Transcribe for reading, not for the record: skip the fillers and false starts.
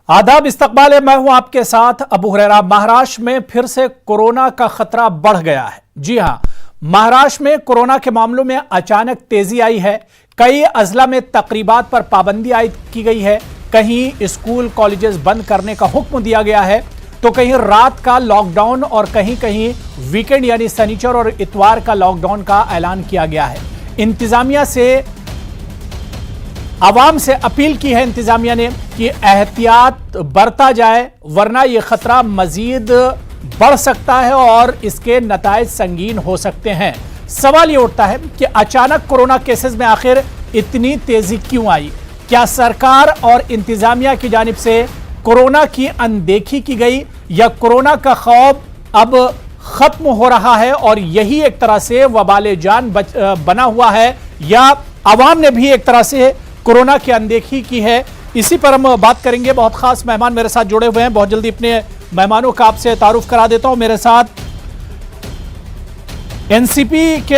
आदाब, इस्तकबाल है। मैं हूं आपके साथ अबू हुरैरा। महाराष्ट्र में फिर से कोरोना का खतरा बढ़ गया है। जी हां, महाराष्ट्र में कोरोना के मामलों में अचानक तेजी आई है। कई अजला में तकरीबात पर पाबंदी आयद की गई है। कहीं स्कूल कॉलेजेस बंद करने का हुक्म दिया गया है, तो कहीं रात का लॉकडाउन और कहीं कहीं वीकेंड यानी शनिचर और इतवार का लॉकडाउन का ऐलान किया गया है। इंतजामिया से आवाम से अपील की है इंतजामिया ने कि एहतियात बरता जाए, वरना यह खतरा मजीद बढ़ सकता है और इसके नताइज संगीन हो सकते हैं। सवाल यह उठता है कि अचानक कोरोना केसेस में आखिर इतनी तेजी क्यों आई? क्या सरकार और इंतजामिया की जानिब से कोरोना की अनदेखी की गई, या कोरोना का खौफ अब खत्म हो रहा है और यही एक तरह से वबाले जान बना हुआ है, या आवाम ने भी एक तरह से कोरोना की अनदेखी की है? इसी पर हम बात करेंगे। बहुत खास मेहमान मेरे साथ जुड़े हुए हैं। बहुत जल्दी अपने मेहमानों का आपसे तारुफ करा देता हूं। मेरे साथ एनसीपी के